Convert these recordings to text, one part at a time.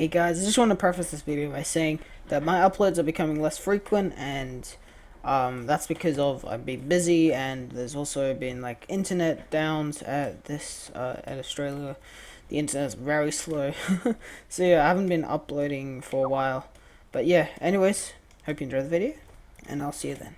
Hey guys, I just want to preface this video by saying that my uploads are becoming less frequent, and that's because of I've been busy, and there's also been like internet downs at at Australia. The internet's very slow, so yeah, I haven't been uploading for a while. But yeah, anyways, hope you enjoy the video, and I'll see you then.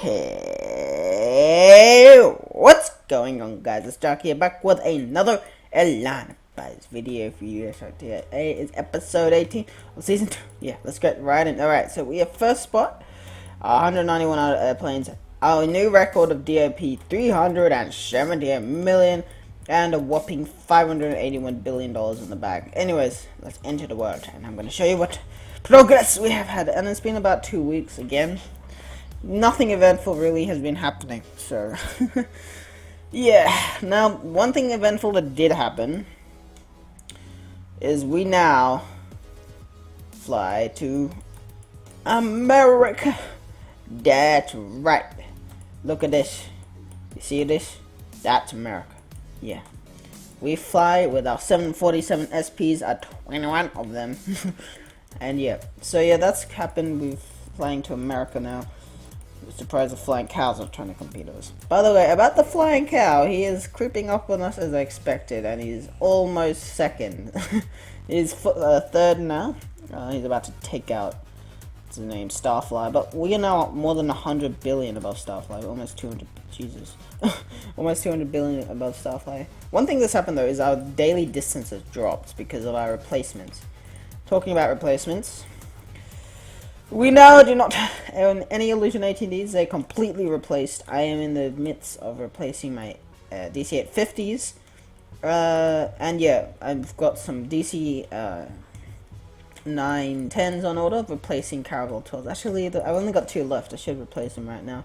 Hey, what's going on, guys? It's Jarkii back with another Airline Empires video for you. So today is episode 18 of season 2. Yeah, let's get right in. Alright, so we have first spot, 191 out of airplanes, our new record of DOP 378 million, and a whopping $581 billion in the bag. Anyways, let's enter the world, and I'm going to show you what progress we have had. And it's been about 2 weeks again. Nothing eventful really has been happening, so yeah. Now, one thing eventful that did happen is we now fly to America. That's right. Look at this. You see this? That's America. Yeah. We fly with our 747 SPs, at 21 of them. And yeah. So yeah, that's happened. We're flying to America now. Surprised the flying cows are trying to compete with us. By the way, about the flying cow, he is creeping up on us as I expected, and he's almost second. He's third now. He's about to take out what's his name, Starfly, but we are now more than 100 billion above Starfly. Almost 200. Jesus, almost 200 billion above Starfly. One thing that's happened though is our daily distance has dropped because of our replacements. Talking about replacements. We now do not own any Illusion 18Ds, they completely replaced. I am in the midst of replacing my DC-850s. And yeah, I've got some DC 910s on order, replacing Caravel 12s. Actually, I've only got 2 left, I should replace them right now.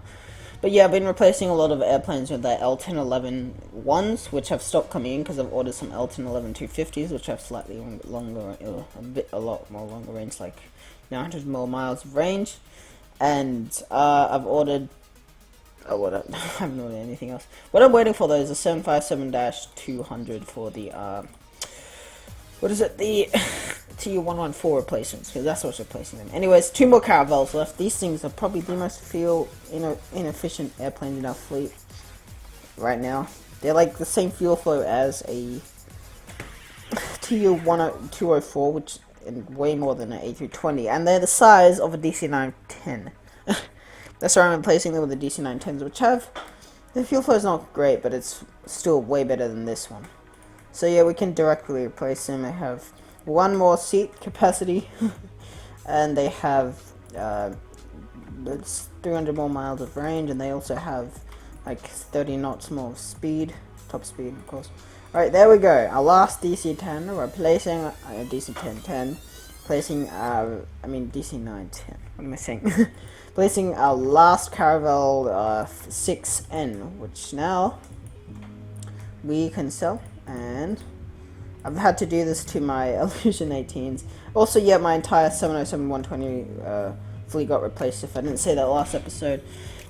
But yeah, I've been replacing a lot of airplanes with the L1011 ones, which have stopped coming in because I've ordered some L1011 250s, which have slightly longer, a lot more longer range, like 900 more miles of range. And I've ordered, I haven't ordered anything else. What I'm waiting for though is a 757-200 for the what is it, the TU-114 replacements, because that's what's replacing them. Anyways, 2 more Caravels left. These things are probably the most inefficient airplanes in our fleet right now. They're like the same fuel flow as a TU-204, which is way more than an A320, and they're the size of a DC-910. That's why I'm replacing them with the DC-910s, which have, the fuel flow is not great, but it's still way better than this one. So yeah, we can directly replace them. They have 1 more seat capacity, and they have 300 more miles of range, and they also have like 30 knots more speed, top speed of course. Alright, there we go, our last DC-10, we're replacing DC-1010, replacing DC-910, what am I saying? Replacing our last Caravel 6N, which now we can sell. And I've had to do this to my Illusion 18s. Also, yeah, my entire 707-120 fleet got replaced, if I didn't say that last episode.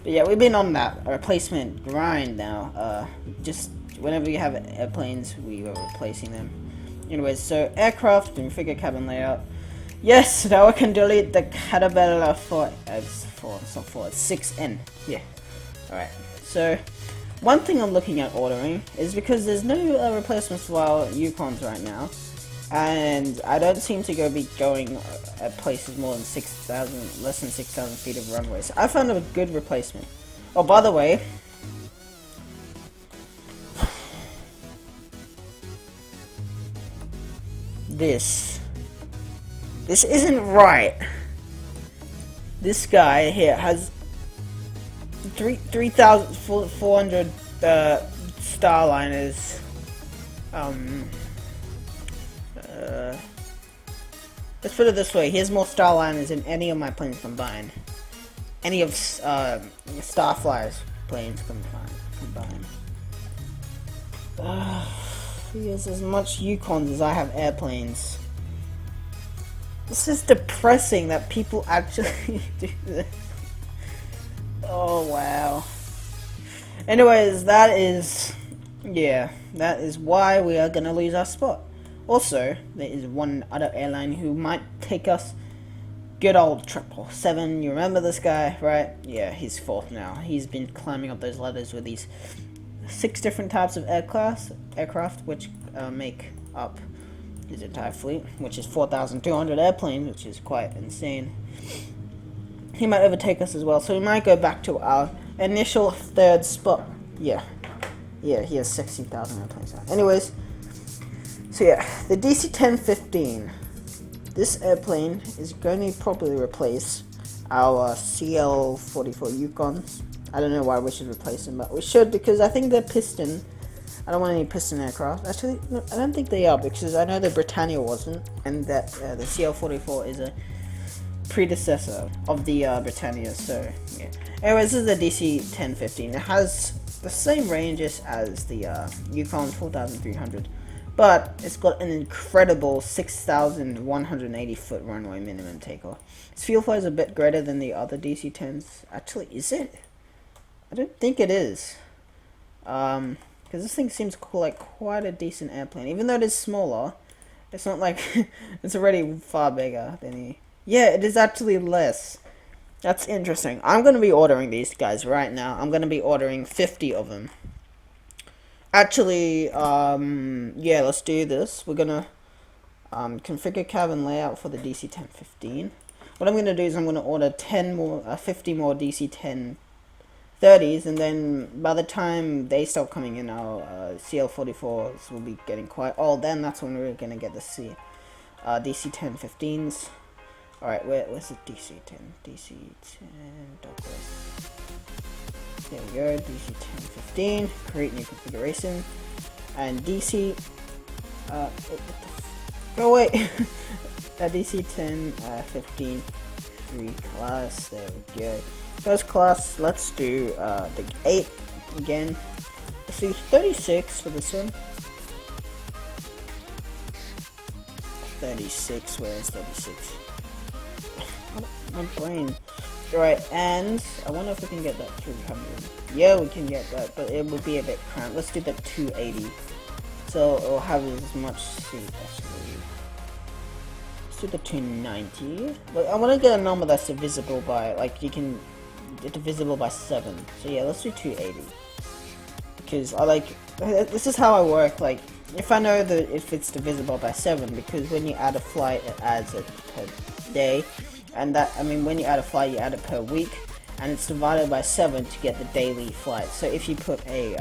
But yeah, we've been on that replacement grind now. Just whenever you have airplanes, we are replacing them. Anyways, so aircraft and figure cabin layout. Yes, now I can delete the Caterpillar for 6N. Yeah. Alright, so one thing I'm looking at ordering is because there's no replacements for our Yukons right now, and I don't seem to be going at places more than less than 6,000 feet of runway. So I found a good replacement. Oh, by the way, this isn't right. This guy here has 3,400 Starliners. Let's put it this way: he has more Starliners than any of my planes combined. Any of Starfly's planes combined. He has as much Yukons as I have airplanes. This is depressing that people actually do this. Oh wow. Anyways, that is, yeah, that is why we are gonna lose our spot. Also, there is one other airline who might take us. Good old 777. You remember this guy, right? Yeah, he's fourth now. He's been climbing up those ladders with these 6 different types of aircraft, which make up his entire fleet, which is 4,200 airplanes, which is quite insane. He might overtake us as well, so we might go back to our initial 3rd spot. Yeah, he has 60,000 airplanes now. Anyways, so yeah, the DC-1015. This airplane is going to probably replace our CL-44 Yukons. I don't know why we should replace them, but we should, because I think they're piston. I don't want any piston aircraft. Actually, no, I don't think they are, because I know the Britannia wasn't, and that the CL-44 is a predecessor of the Britannia, so yeah. Anyways, this is the DC-1015. It has the same ranges as the Yukon 4,300, but it's got an incredible 6,180 foot runway minimum takeoff. Its fuel flow is a bit greater than the other DC-10s. Actually, is it? I don't think it is. Because this thing seems like quite a decent airplane. Even though it is smaller, it's not like it's already far bigger than the... Yeah, it is actually less. That's interesting. I'm going to be ordering these guys right now. I'm going to be ordering 50 of them. Actually, yeah, let's do this. We're going to configure cabin layout for the DC-1015. What I'm going to do is I'm going to order 50 more DC-1030s, and then by the time they start coming in, our CL-44s will be getting quite old. Then that's when we're going to get the DC-1015s. Alright, where's the DC-10? DC-10, there we go, DC-1015, create new configuration, and DC, go away, DC-1015, reclass, there we go. First class, let's do, the 8 again, let's do 36 for this one. 36, where is 36? My brain. Right, and I wonder if we can get that 300. Yeah, we can get that, but it would be a bit cramped. Let's do the 280. So it'll have as much seat actually. Let's do the 290. But I want to get a number that's divisible by, like, you can get divisible by 7. So yeah, let's do 280. Because I like, this is how I work, like, if I know that if it's divisible by 7, because when you add a flight, it adds it per day. And that, I mean, when you add a flight, you add it per week, and it's divided by 7 to get the daily flight. So if you put a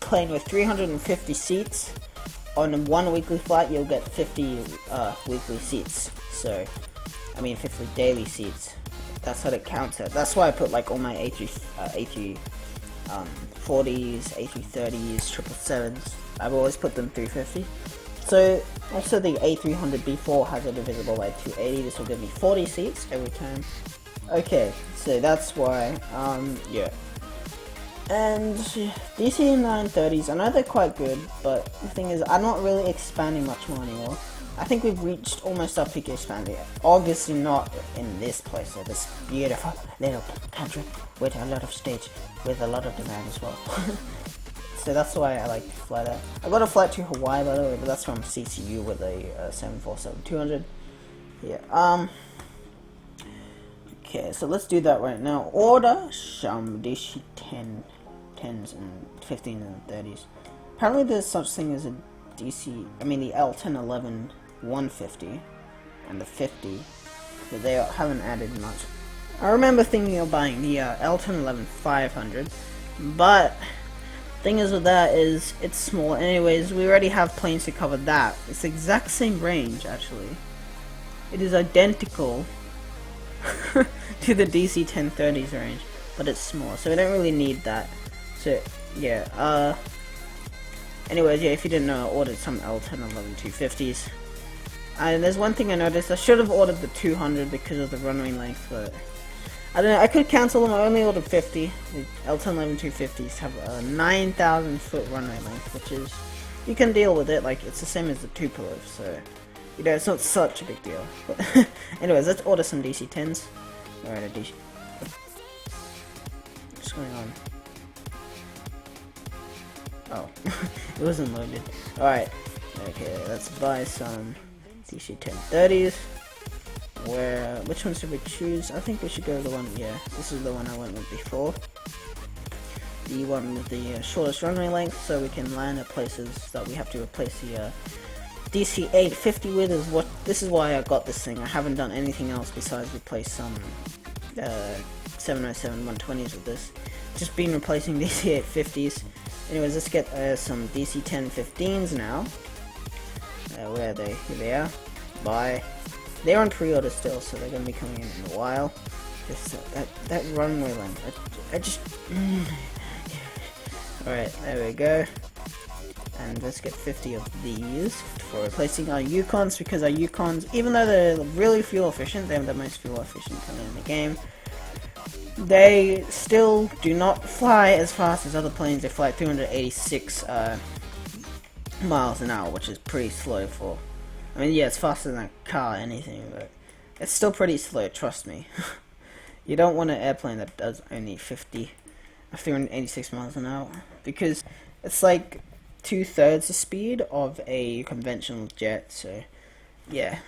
plane with 350 seats on one weekly flight, you'll get 50 weekly seats. So, I mean 50 daily seats. That's what it counts at. That's why I put like all my A340s, A330s, 777s. I've always put them 350. So, also the A300B4 has a divisible by 280, this will give me 40 seats every time. Okay, so that's why, yeah. And DC-930s, I know they're quite good, but the thing is, I'm not really expanding much more anymore. I think we've reached almost our peak expanding. Obviously not in this place, so this beautiful little country with a lot of stage, with a lot of demand as well. So that's why I like to fly that. I got a flight to Hawaii, by the way, but that's from CCU with a 747-200. Yeah. Okay, so let's do that right now. Order some DC-10s and 15s and 30s. Apparently, there's such thing as a the L1011 150 and the 50, but they haven't added much. I remember thinking of buying the L1011 500, but thing is with that is it's small. Anyways, we already have planes to cover that. It's the exact same range actually. It is identical to the DC-1030's range, but it's small, so we don't really need that. So yeah, anyways, yeah, if you didn't know, I ordered some L1011 250s. And there's one thing I noticed, I should have ordered the 200 because of the runway length, but I don't know, I could cancel them. I only ordered 50. The L1011 250s have a 9,000 foot runway length, which is, you can deal with it, like, it's the same as the Tupolev, so, you know, it's not such a big deal. But anyways, let's order some DC-10s. Alright, going on? Oh, it wasn't loaded. Alright, okay, let's buy some DC 1030s. Which one should we choose? I think we should go with the one, yeah, this is the one I went with before. The one with the shortest runway length, so we can land at places that we have to replace the DC 850 with. This is why I got this thing. I haven't done anything else besides replace some 707 120s with this. Just been replacing DC 850s. Anyways, let's get some DC 1015s now. Where are they? Here they are. Buy. They're on pre-order still, so they're gonna be coming in a while. Just that runway length. I just. Alright, there we go. And let's get 50 of these for replacing our Yukons, because our Yukons, even though they're really fuel efficient, they're the most fuel efficient coming in the game, they still do not fly as fast as other planes. They fly 386 miles an hour, which is pretty slow for... I mean, yeah, it's faster than a car or anything, but it's still pretty slow, trust me. You don't want an airplane that does only 386 miles an hour, because it's like 2/3 the speed of a conventional jet, so yeah.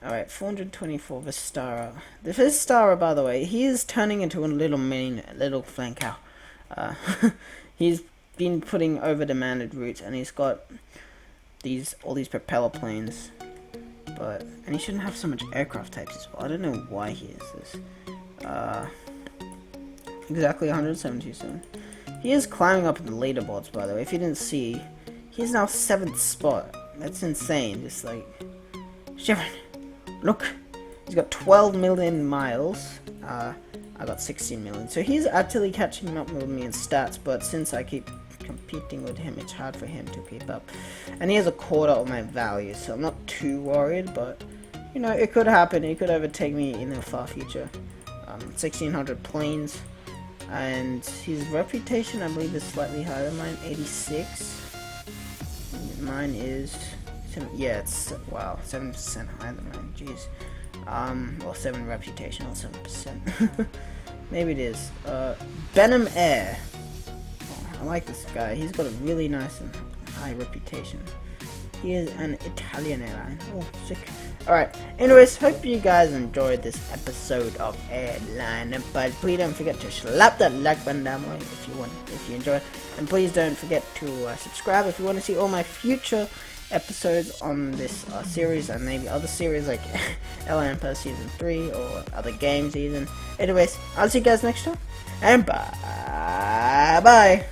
Alright, 424 Vistara. The Vistara, by the way, he is turning into a little flanker. He's been putting over demanded routes, and he's got all these propeller planes, and he shouldn't have so much aircraft types as well. I don't know why he is this. Exactly 177. He is climbing up in the leaderboards, by the way. If you didn't see, he's now 7th spot. That's insane. Just like, Sharon, look, he's got 12 million miles. I got 16 million. So he's actually catching up with me in stats, but since I keep competing with him, it's hard for him to keep up. And he has a quarter of my value, so I'm not too worried, but you know, it could happen. He could overtake me in the far future. 1600 planes. And his reputation, I believe, is slightly higher than mine, 86. Mine is, yeah, it's, wow, 7% higher than mine, jeez. Well, 7 reputation, or 7%. Maybe it is. Venom Air. Oh, I like this guy. He's got a really nice and high reputation. He is an Italian airline. Oh, sick. Alright, anyways, hope you guys enjoyed this episode of Airline Empires. Please don't forget to slap that like button down below if you enjoy it. And please don't forget to subscribe if you want to see all my future episodes on this series, and maybe other series like Airline Empires Season 3 or other games even. Anyways, I'll see you guys next time, and bye-bye.